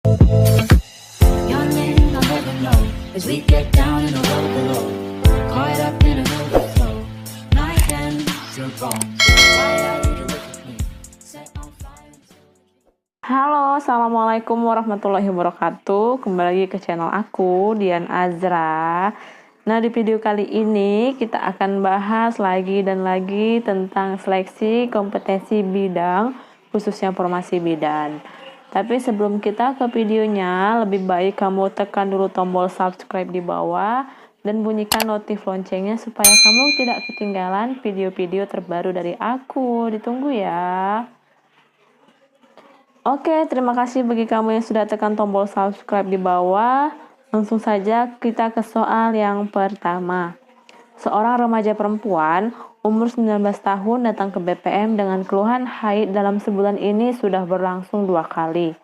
Yawning, I'll never know as we get down in the road below. Caught up in an overflow. Night ends are gone. Why are you to look at me? Set on fire. Halo, assalamualaikum warahmatullahi wabarakatuh. Kembali lagi ke channel aku, Dian Azra. Nah, di video kali ini kita akan bahas lagi dan lagi tentang seleksi kompetensi bidang, khususnya formasi bidan. Tapi sebelum kita ke videonya, lebih baik kamu tekan dulu tombol subscribe di bawah dan bunyikan notif loncengnya supaya kamu tidak ketinggalan video-video terbaru dari aku. Ditunggu ya. Oke, terima kasih bagi kamu yang sudah tekan tombol subscribe di bawah. Langsung saja kita ke soal yang pertama. Seorang remaja perempuan umur 19 tahun datang ke BPM dengan keluhan haid dalam sebulan ini sudah berlangsung 2 kali.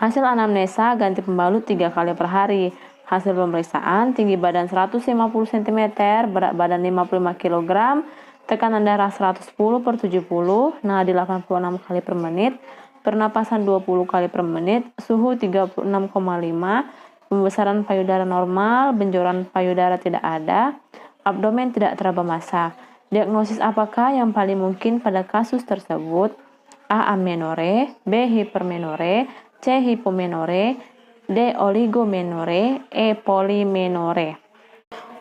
Hasil anamnesa ganti pembalut 3 kali per hari. Hasil pemeriksaan tinggi badan 150 cm, berat badan 55 kg, tekanan darah 110 per 70, nadi 86 kali per menit, pernapasan 20 kali per menit, suhu 36,5, pembesaran payudara normal, benjolan payudara tidak ada, abdomen tidak teraba massa. Diagnosis apakah yang paling mungkin pada kasus tersebut? A. Amenore, B. Hipermenore, C. Hipomenore, D. Oligomenore, E. Polymenore.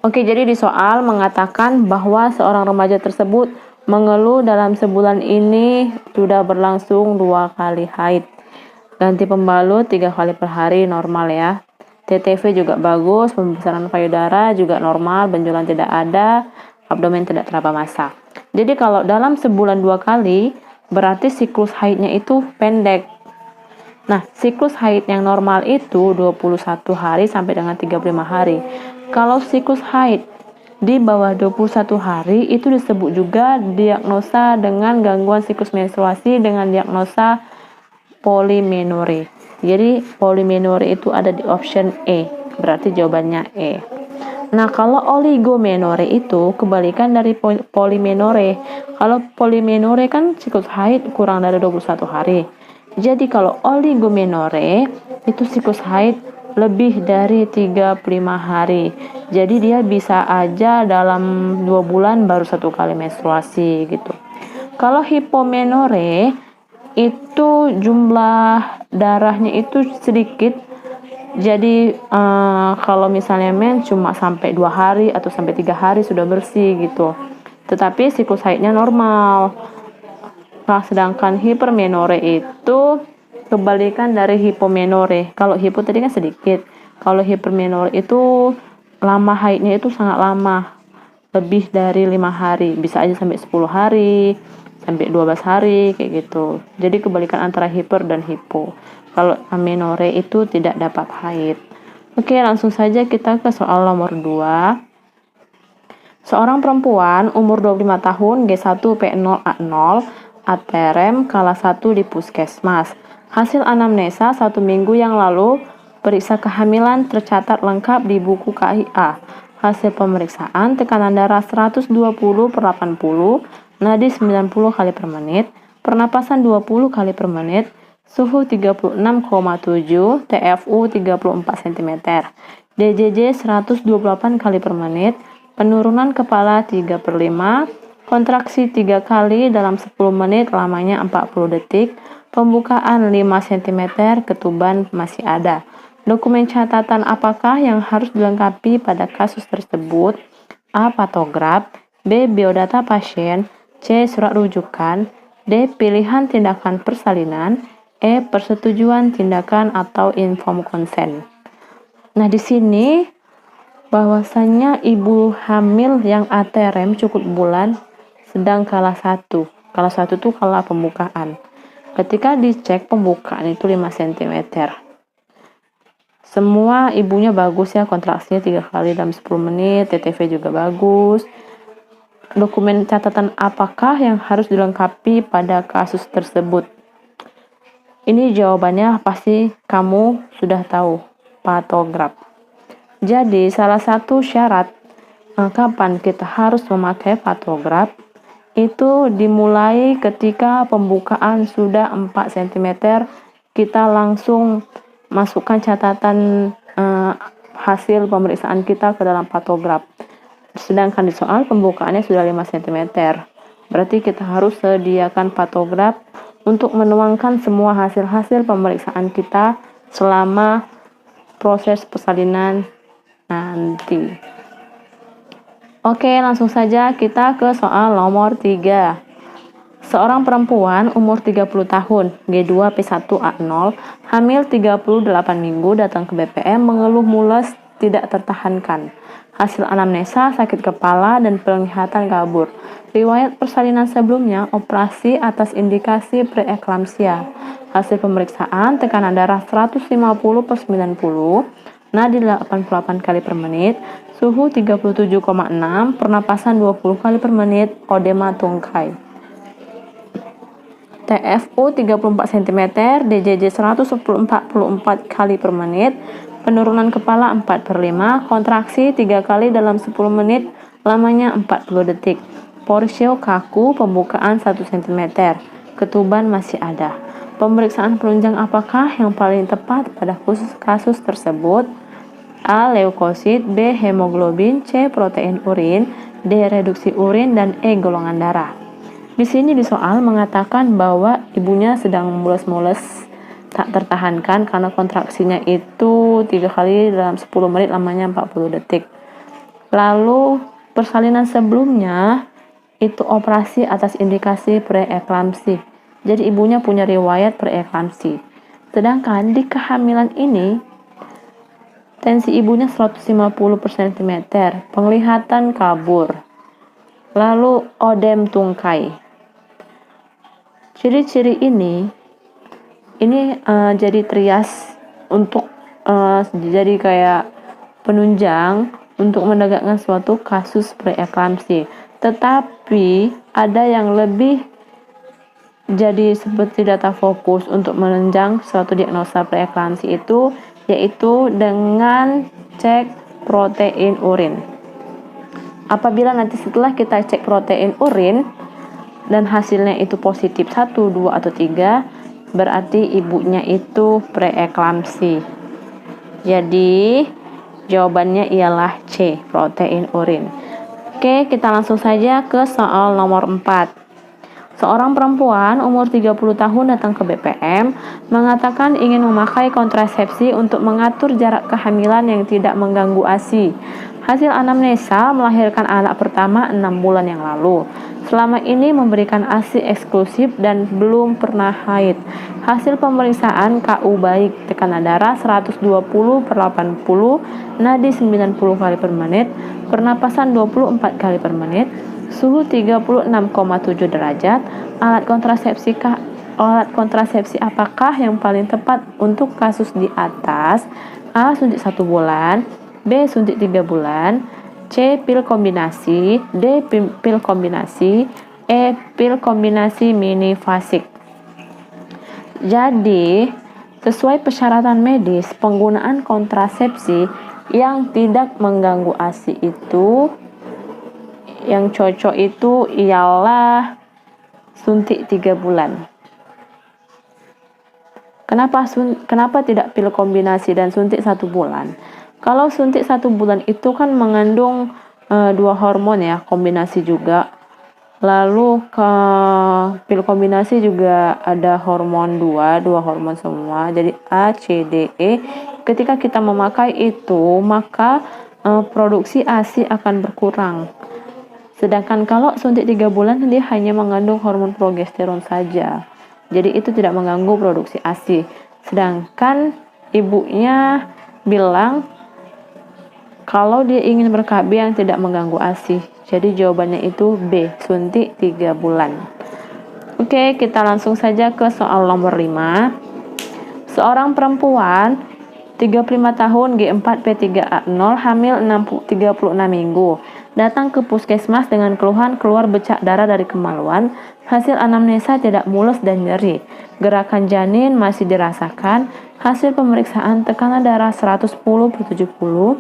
Oke, jadi di soal mengatakan bahwa seorang remaja tersebut mengeluh dalam sebulan ini sudah berlangsung 2 kali haid. Ganti pembalut 3 kali per hari, normal ya. TTV juga bagus, pembesaran payudara juga normal, benjolan tidak ada, abdomen tidak teraba massa. Jadi kalau dalam sebulan 2 kali, berarti siklus haidnya itu pendek. Nah, siklus haid yang normal itu 21 hari sampai dengan 35 hari. Kalau siklus haid di bawah 21 hari itu disebut juga diagnosa dengan gangguan siklus menstruasi dengan diagnosa polymenore. Jadi polymenore itu ada di option E, berarti jawabannya E. Nah, kalau oligomenore itu kebalikan dari polymenore. Kalau polymenore kan siklus haid kurang dari 21 hari. Jadi kalau oligomenore itu siklus haid lebih dari 35 hari. Jadi dia bisa aja dalam 2 bulan baru 1 kali menstruasi gitu. Kalau hipomenore itu jumlah darahnya itu sedikit. Jadi kalau misalnya cuma sampai 2 hari atau sampai 3 hari sudah bersih gitu. Tetapi siklus haidnya normal. Nah, sedangkan hipermenore itu kebalikan dari hipomenore. Kalau hipo tadi kan sedikit. Kalau hipermenore itu lama haidnya itu sangat lama. Lebih dari 5 hari. Bisa aja sampai 10 hari, sampai 12 hari, kayak gitu. Jadi kebalikan antara hiper dan hipo. Kalau amenore itu tidak dapat haid. Oke, langsung saja kita ke soal nomor 2. Seorang perempuan umur 25 tahun, G1P0A0, ATRM kala 1 di puskesmas. Hasil anamnesa 1 minggu yang lalu, periksa kehamilan tercatat lengkap di buku KIA. Hasil pemeriksaan tekanan darah 120 per 80, nadi 90 kali per menit, pernapasan 20 kali per menit, suhu 36,7, TFU 34 cm, DJJ 128 kali per menit, penurunan kepala 3/5, kontraksi 3 kali dalam 10 menit lamanya 40 detik, pembukaan 5 cm, ketuban masih ada. Dokumen catatan apakah yang harus dilengkapi pada kasus tersebut? A. Patograf, B. Biodata pasien, C. Surat rujukan, D. Pilihan tindakan persalinan, E. Persetujuan tindakan atau informed consent. Nah, di sini bahwasannya ibu hamil yang ATRM cukup bulan sedang kala 1. Kala 1 itu kala pembukaan. Ketika dicek pembukaan itu 5 cm. Semua ibunya bagus ya, kontraksinya 3 kali dalam 10 menit, TTV juga bagus. Dokumen catatan apakah yang harus dilengkapi pada kasus tersebut? Ini jawabannya pasti kamu sudah tahu, patograf. Jadi salah satu syarat kapan kita harus memakai patograf itu dimulai ketika pembukaan sudah 4 cm kita langsung masukkan catatan hasil pemeriksaan kita ke dalam patograf. Sedangkan di soal pembukaannya sudah 5 cm. Berarti kita harus sediakan patograf untuk menuangkan semua hasil-hasil pemeriksaan kita selama proses persalinan nanti. Oke, langsung saja kita ke soal nomor 3. Seorang perempuan umur 30 tahun, G2P1A0, hamil 38 minggu, datang ke BPM mengeluh mules tidak tertahankan. Hasil anamnesa sakit kepala dan penglihatan kabur. Riwayat persalinan sebelumnya operasi atas indikasi preeklamsia. Hasil pemeriksaan tekanan darah 150/90, nadi 88 kali per menit, suhu 37,6, pernapasan 20 kali per menit, odema tungkai. TFU 34 cm, DJJ 144 kali per menit, penurunan kepala 4/5, kontraksi 3 kali dalam 10 menit, lamanya 40 detik. Porsio kaku, pembukaan 1 cm, ketuban masih ada. Pemeriksaan penunjang apakah yang paling tepat pada khusus kasus tersebut? A. Leukosit, B. Hemoglobin, C. Protein urin, D. Reduksi urin, dan E. Golongan darah. Di sini di soal mengatakan bahwa ibunya sedang mules-mules tak tertahankan karena kontraksinya itu 3 kali dalam 10 menit, lamanya 40 detik. Lalu persalinan sebelumnya itu operasi atas indikasi preeklamsi. Jadi ibunya punya riwayat preeklamsi. Sedangkan di kehamilan ini tensi ibunya 150/cm, penglihatan kabur. Lalu odem tungkai. Ciri-ciri ini jadi trias untuk jadi kayak penunjang untuk menegakkan suatu kasus preeklamsi. Tetapi ada yang lebih jadi seperti data fokus untuk menunjang suatu diagnosa preeklamsi itu, yaitu dengan cek protein urin. Apabila nanti setelah kita cek protein urin dan hasilnya itu positif 1, 2, atau 3, berarti ibunya itu preeklamsi. Jadi jawabannya ialah C, protein urin. Oke, kita langsung saja ke soal nomor 4. Seorang perempuan umur 30 tahun datang ke BPM mengatakan ingin memakai kontrasepsi untuk mengatur jarak kehamilan yang tidak mengganggu ASI. Hasil anamnesa melahirkan anak pertama 6 bulan yang lalu. Selama ini memberikan ASI eksklusif dan belum pernah haid. Hasil pemeriksaan KU baik, tekanan darah 120/80, nadi 90 kali per menit, pernapasan 24 kali per menit, suhu 36,7 derajat. Alat kontrasepsi apakah yang paling tepat untuk kasus di atas? A. Suntik 1 bulan, B. Suntik 3 bulan, C. Pil kombinasi, D. Pil kombinasi, E. Pil kombinasi minifasik. Jadi, sesuai persyaratan medis, penggunaan kontrasepsi yang tidak mengganggu ASI itu, yang cocok itu ialah suntik 3 bulan. Kenapa tidak pil kombinasi dan suntik 1 bulan? Kalau suntik 1 bulan itu kan mengandung 2 hormon ya, kombinasi juga. Lalu ke pil kombinasi juga ada hormon 2 hormon semua. Jadi A, C, D, E. Ketika kita memakai itu, maka produksi ASI akan berkurang. Sedangkan kalau suntik 3 bulan dia hanya mengandung hormon progesteron saja. Jadi itu tidak mengganggu produksi ASI. Sedangkan ibunya bilang kalau dia ingin ber-KB yang tidak mengganggu ASI. Jadi jawabannya itu B, suntik 3 bulan. Oke, kita langsung saja ke soal nomor 5. Seorang perempuan 35 tahun, G4P3A0, hamil 36 minggu, datang ke puskesmas dengan keluhan keluar bercak darah dari kemaluan. Hasil anamnesa tidak mules dan nyeri. Gerakan janin masih dirasakan. Hasil pemeriksaan tekanan darah 110/70,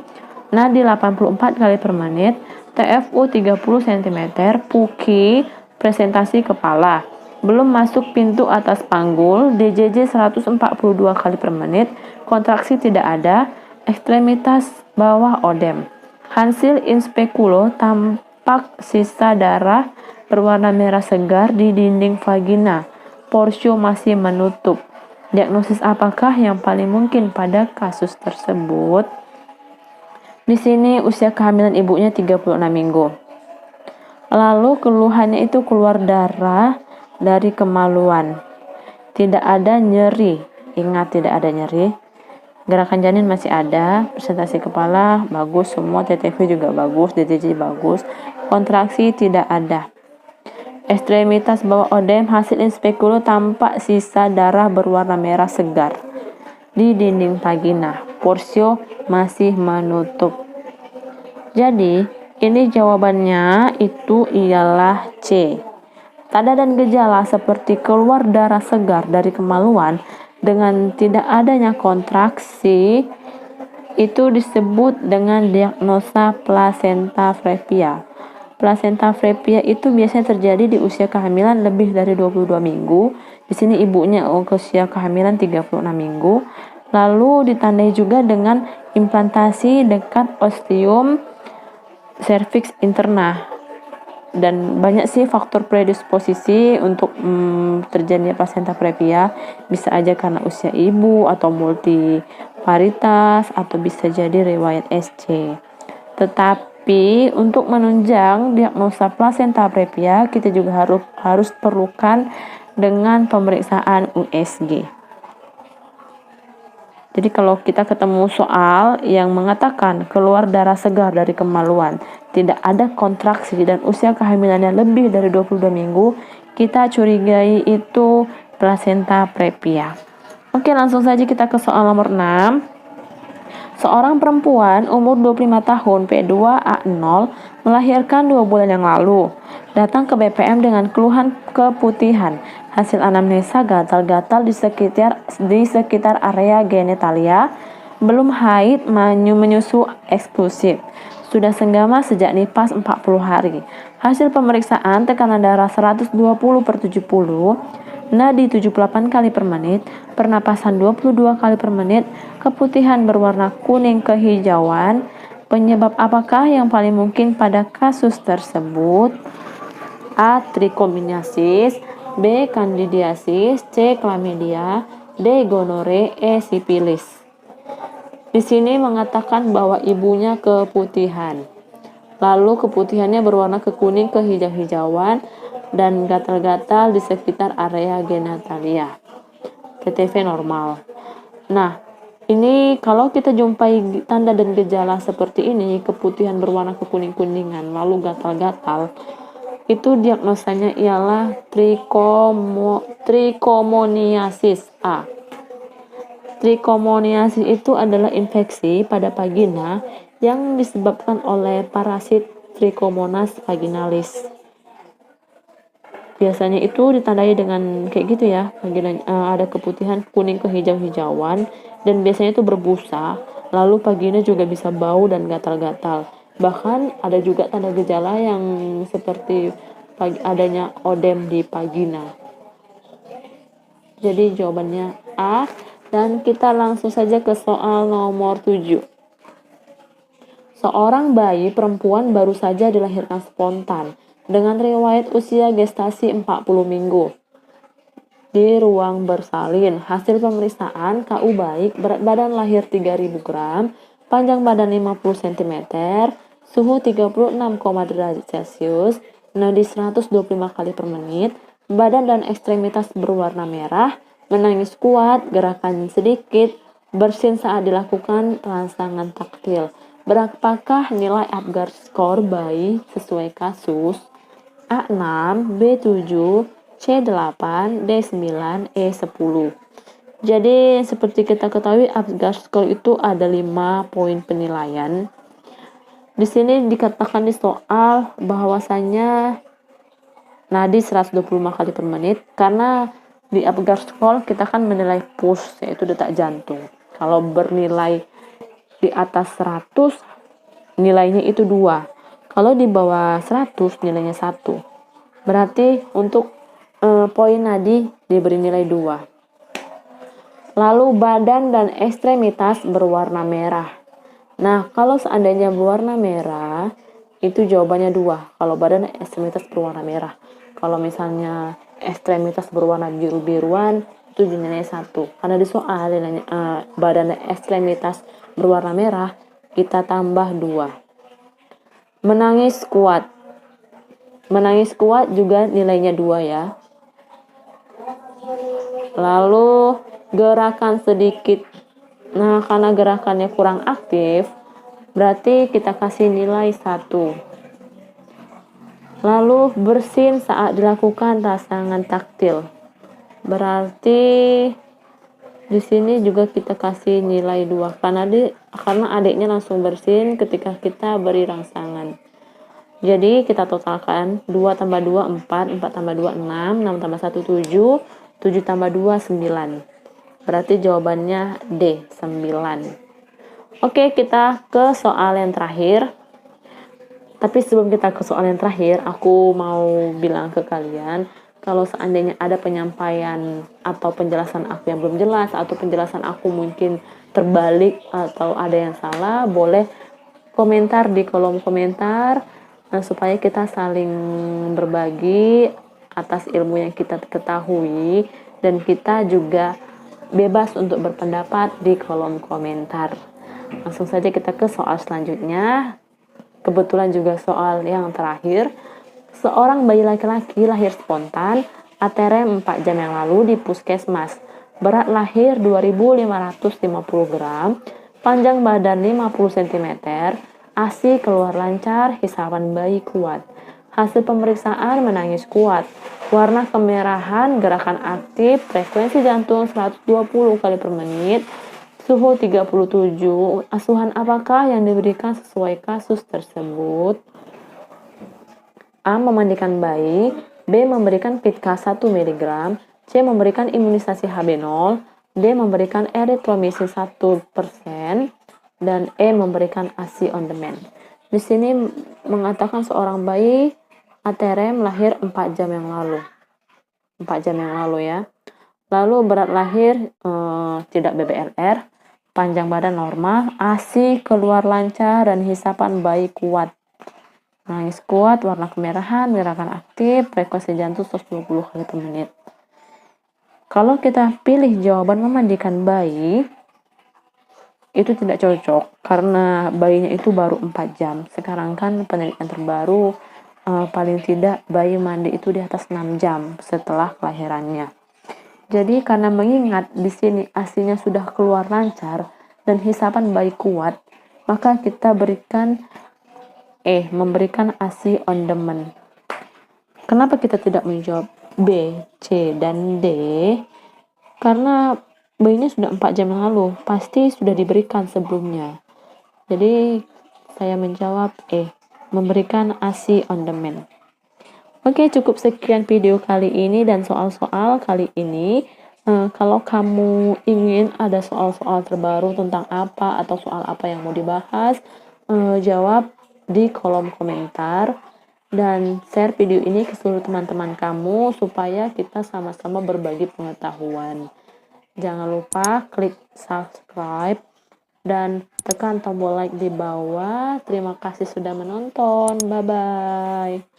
nadi 84 kali per menit, TFU 30 cm, PUKI, presentasi kepala. Belum masuk pintu atas panggul, DJJ 142 kali per menit, kontraksi tidak ada, ekstremitas bawah odem. Hasil inspekulo tampak sisa darah berwarna merah segar di dinding vagina. Porsio masih menutup. Diagnosis apakah yang paling mungkin pada kasus tersebut? Di sini usia kehamilan ibunya 36 minggu. Lalu keluhannya itu keluar darah dari kemaluan. Tidak ada nyeri. Ingat, tidak ada nyeri. Gerakan janin masih ada, presentasi kepala bagus semua, TTV juga bagus, DTJ bagus. Kontraksi tidak ada. Ekstremitas bawah odem, hasil inspekulo tampak sisa darah berwarna merah segar di dinding vagina. Porsio masih menutup. Jadi, ini jawabannya itu ialah C. Tanda dan gejala seperti keluar darah segar dari kemaluan dengan tidak adanya kontraksi itu disebut dengan diagnosa placenta previa. Placenta previa itu biasanya terjadi di usia kehamilan lebih dari 22 minggu. Di sini ibunya usia kehamilan 36 minggu. Lalu ditandai juga dengan implantasi dekat ostium cervix interna. Dan banyak sih faktor predisposisi untuk terjadinya placenta previa. Bisa aja karena usia ibu atau multivaritas atau bisa jadi riwayat SC. Tetapi untuk menunjang diagnosa placenta previa kita juga harus perlukan dengan pemeriksaan USG. Jadi kalau kita ketemu soal yang mengatakan keluar darah segar dari kemaluan, tidak ada kontraksi dan usia kehamilannya lebih dari 22 minggu, kita curigai itu placenta previa. Oke, langsung saja kita ke soal nomor 6. Seorang perempuan umur 25 tahun P2A0 melahirkan 2 bulan yang lalu. Datang ke BPM dengan keluhan keputihan. Hasil anamnesa gatal-gatal di sekitar area genitalia. Belum haid, menyusu eksklusif. Sudah senggama sejak nifas 40 hari. Hasil pemeriksaan tekanan darah 120/70, nadi 78 kali per menit, pernapasan 22 kali per menit, keputihan berwarna kuning kehijauan. Penyebab apakah yang paling mungkin pada kasus tersebut? A. Trichomoniasis, B. Candidiasis, C. Chlamydia, D. Gonore, E. Sipilis. Di sini mengatakan bahwa ibunya keputihan. Lalu keputihannya berwarna kekuning kehijau-hijauan dan gatal-gatal di sekitar area genitalia. TTV normal. Nah, ini kalau kita jumpai tanda dan gejala seperti ini, keputihan berwarna kekuning-kuningan, lalu gatal-gatal, itu diagnosanya ialah trichomoniasis A. Trichomoniasis itu adalah infeksi pada vagina yang disebabkan oleh parasit Trichomonas vaginalis. Biasanya itu ditandai dengan kayak gitu ya, ada keputihan kuning kehijau-hijauan dan biasanya itu berbusa, lalu vagina juga bisa bau dan gatal-gatal. Bahkan ada juga tanda gejala yang seperti adanya odem di vagina. Jadi jawabannya A, dan kita langsung saja ke soal nomor 7. Seorang bayi perempuan baru saja dilahirkan spontan dengan riwayat usia gestasi 40 minggu. Di ruang bersalin, hasil pemeriksaan KU baik, berat badan lahir 3000 gram, panjang badan 50 cm, suhu 36, derajat Celcius, nadi 125 kali per menit, badan dan ekstremitas berwarna merah, menangis kuat, gerakan sedikit, bersin saat dilakukan rangsangan taktil. Berapakah nilai Apgar skor bayi sesuai kasus? A6, B7, C8, D9, E10. Jadi seperti kita ketahui Apgar skor itu ada 5 poin penilaian. Di sini dikatakan di soal bahwasanya nadi 125 kali per menit, karena di Apgar skor kita kan menilai pulse, yaitu detak jantung. Kalau bernilai di atas 100 nilainya itu 2. Kalau di bawah 100 nilainya 1. Berarti untuk poin nadi diberi nilai 2. Lalu badan dan ekstremitas berwarna merah. Nah, kalau seandainya berwarna merah, itu jawabannya 2. Kalau badan dan ekstremitas berwarna merah. Kalau misalnya ekstremitas berwarna biru-biruan, itu nilai 1. Karena di soal badan dan ekstremitas berwarna merah, kita tambah 2. Menangis kuat. Menangis kuat juga nilainya 2 ya. Lalu gerakan sedikit. Nah, karena gerakannya kurang aktif, berarti kita kasih nilai 1. Lalu bersin saat dilakukan rasangan taktil. Berarti di sini juga kita kasih nilai 2 karena adiknya langsung bersin ketika kita beri rangsangan. Jadi kita totalkan 2 tambah 2 4, 4 tambah 2 6, 6 tambah 1 7, 7 tambah 2 9. Berarti jawabannya D, 9. Oke, kita ke soal yang terakhir. Tapi sebelum kita ke soal yang terakhir, aku mau bilang ke kalian, kalau seandainya ada penyampaian atau penjelasan aku yang belum jelas, atau penjelasan aku mungkin terbalik atau ada yang salah, boleh komentar di kolom komentar, supaya kita saling berbagi atas ilmu yang kita ketahui, dan kita juga bebas untuk berpendapat di kolom komentar. Langsung saja kita ke soal selanjutnya. Kebetulan juga soal yang terakhir. Seorang bayi laki-laki lahir spontan, ATRM 4 jam yang lalu di puskesmas. Berat lahir 2550 gram, panjang badan 50 cm, ASI keluar lancar, hisapan bayi kuat. Hasil pemeriksaan menangis kuat. Warna kemerahan, gerakan aktif, frekuensi jantung 120 kali per menit, suhu 37. Asuhan apakah yang diberikan sesuai kasus tersebut? A. Memandikan bayi. B. Memberikan Pitka 1 mg. C. Memberikan imunisasi HB0. D. Memberikan eritromisin 1%. Dan E. Memberikan ASI on demand. Di sini mengatakan seorang bayi ATRM lahir 4 jam yang lalu. 4 jam yang lalu ya. Lalu berat lahir tidak BBLR, panjang badan normal, ASI keluar lancar, dan hisapan bayi kuat. Nangis kuat, warna kemerahan, gerakan aktif, frekuensi jantung 120 kali per menit. Kalau kita pilih jawaban memandikan bayi, itu tidak cocok karena bayinya itu baru 4 jam. Sekarang kan penelitian terbaru, paling tidak bayi mandi itu di atas 6 jam setelah kelahirannya. Jadi karena mengingat di sini ASI-nya sudah keluar lancar dan hisapan bayi kuat, maka kita berikan memberikan ASI on demand. Kenapa kita tidak menjawab B, C, dan D? Karena bayinya sudah 4 jam yang lalu, pasti sudah diberikan sebelumnya. Jadi saya menjawab memberikan ASI on demand. Oke, cukup sekian video kali ini dan soal-soal kali ini. Kalau kamu ingin ada soal-soal terbaru tentang apa atau soal apa yang mau dibahas, jawab di kolom komentar dan share video ini ke seluruh teman-teman kamu supaya kita sama-sama berbagi pengetahuan. Jangan lupa klik subscribe dan tekan tombol like di bawah. Terima kasih sudah menonton. Bye-bye.